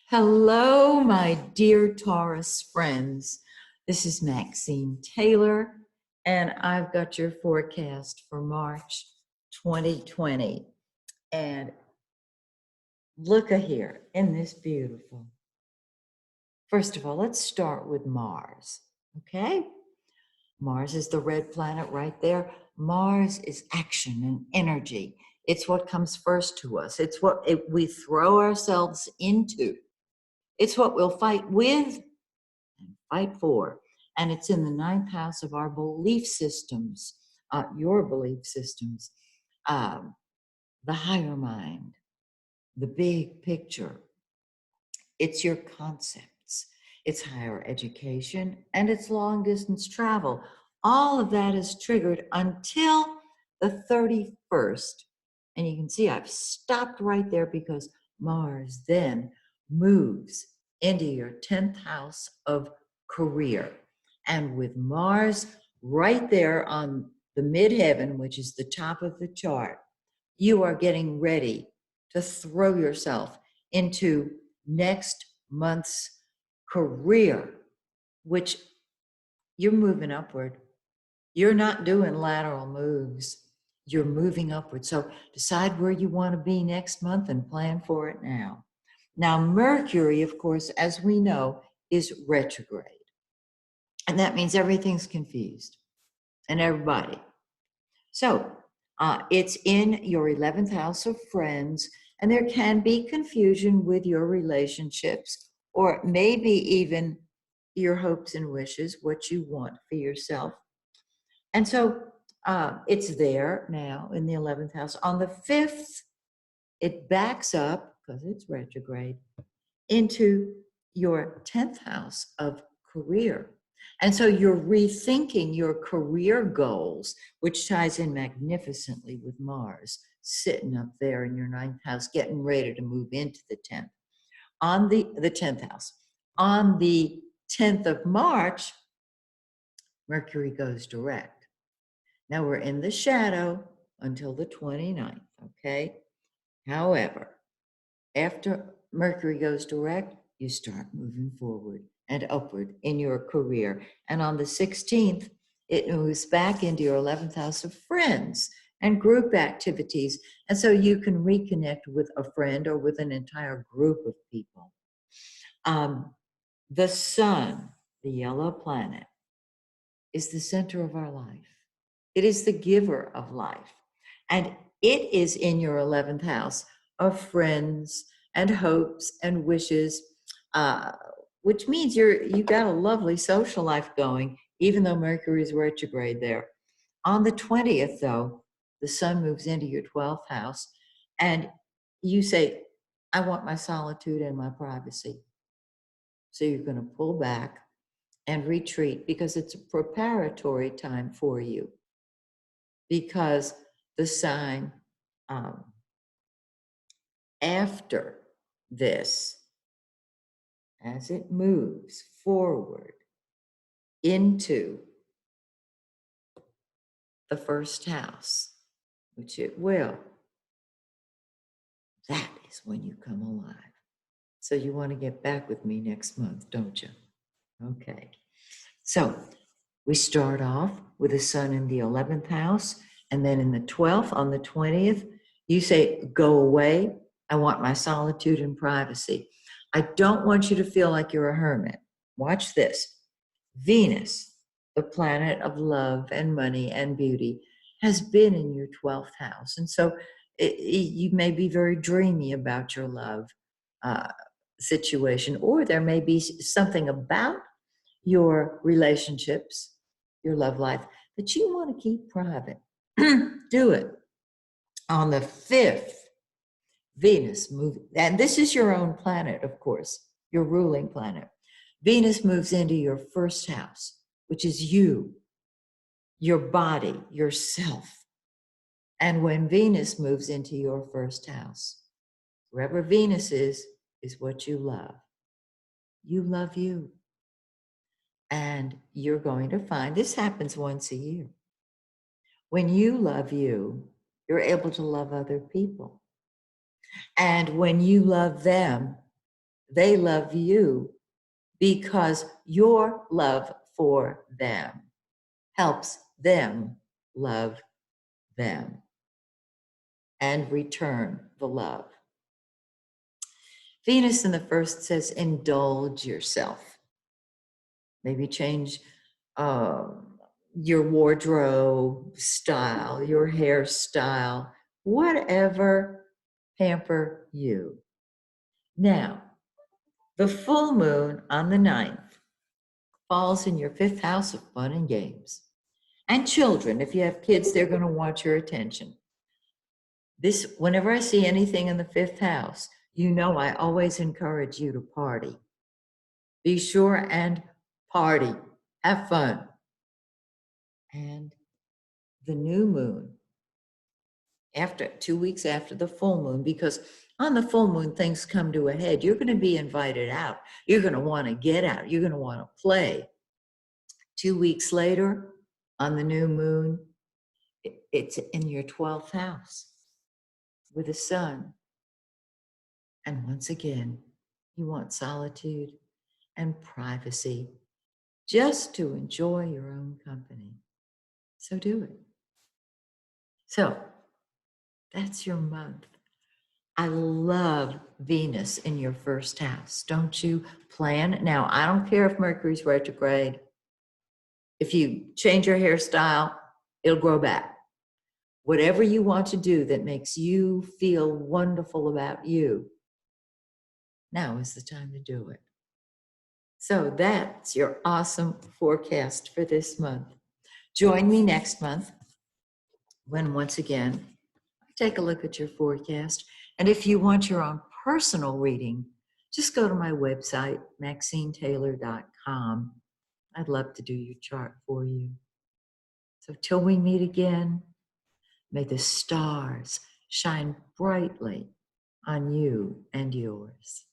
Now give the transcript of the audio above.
Hello, my dear Taurus friends. This is Maxine Taylor, and I've got your forecast for March 2020. And look here, isn't this beautiful? First of all, let's start with Mars, okay? Mars is the red planet right there. Mars is action and energy. It's what comes first to us. It's what we throw ourselves into. It's what we'll fight with and fight for. And it's in the ninth house of our belief systems, your belief systems, the higher mind, the big picture. It's your concepts, it's higher education, and it's long distance travel. All of that is triggered until the 31st. And you can see I've stopped right there because Mars then moves into your 10th house of career. And with Mars right there on the midheaven, which is the top of the chart, you are getting ready to throw yourself into next month's career, which you're moving upward. You're not doing lateral moves. You're moving upward. So decide where you want to be next month and plan for it now. Now, Mercury, of course, as we know, is retrograde. And that means everything's confused and everybody. So it's in your 11th house of friends, and there can be confusion with your relationships, or maybe even your hopes and wishes, what you want for yourself. And so it's there now in the 11th house. On the 5th, it backs up, because it's retrograde, into your 10th house of career. And so you're rethinking your career goals, which ties in magnificently with Mars sitting up there in your 9th house, getting ready to move into the 10th. On the 10th house. On the 10th of March, Mercury goes direct. Now we're in the shadow until the 29th, okay? However, after Mercury goes direct, you start moving forward and upward in your career. And on the 16th, it moves back into your 11th house of friends and group activities. And so you can reconnect with a friend or with an entire group of people. The sun, the yellow planet, is the center of our life. It is the giver of life. And it is in your 11th house of friends and hopes and wishes, which means you got a lovely social life going, even though Mercury is retrograde there. On the 20th, though, the sun moves into your 12th house, and you say, I want my solitude and my privacy. So you're going to pull back and retreat because it's a preparatory time for you. Because the sign after this, as it moves forward into the first house, which it will, that is when you come alive. So you want to get back with me next month, don't you? Okay. So we start off with the sun in the 11th house, and then in the 12th, on the 20th, you say, go away. I want my solitude and privacy. I don't want you to feel like you're a hermit. Watch this. Venus, the planet of love and money and beauty, has been in your 12th house. And so you may be very dreamy about your love situation, or there may be something about your relationships, your love life, that you want to keep private. Do it. On the 5th, Venus moves, and this is your own planet, of course, your ruling planet. Venus moves into your first house, which is you, your body, yourself. And when Venus moves into your first house, wherever Venus is what you love. You love you. And you're going to find, this happens once a year. When you love you, you're able to love other people. And when you love them, they love you because your love for them helps them love them and return the love. Venus in the first says, indulge yourself. Maybe change your wardrobe style, your hairstyle, whatever, pamper you. Now, the full moon on the 9th falls in your 5th house of fun and games. And children, if you have kids, they're going to want your attention. Whenever I see anything in the 5th house, you know I always encourage you to party. Be sure and party. Have fun. And the new moon, after 2 weeks after the full moon, because on the full moon, things come to a head. You're going to be invited out. You're going to want to get out. You're going to want to play. 2 weeks later, on the new moon, it's in your 12th house with the sun. And once again, you want solitude and privacy just to enjoy your own company. So do it. So that's your month. I love Venus in your 1st house. Don't you plan? Now, I don't care if Mercury's retrograde. If you change your hairstyle, it'll grow back. Whatever you want to do that makes you feel wonderful about you, now is the time to do it. So that's your awesome forecast for this month. Join me next month when, once again, I take a look at your forecast. And if you want your own personal reading, just go to my website, MaxineTaylor.com. I'd love to do your chart for you. So till we meet again, may the stars shine brightly on you and yours.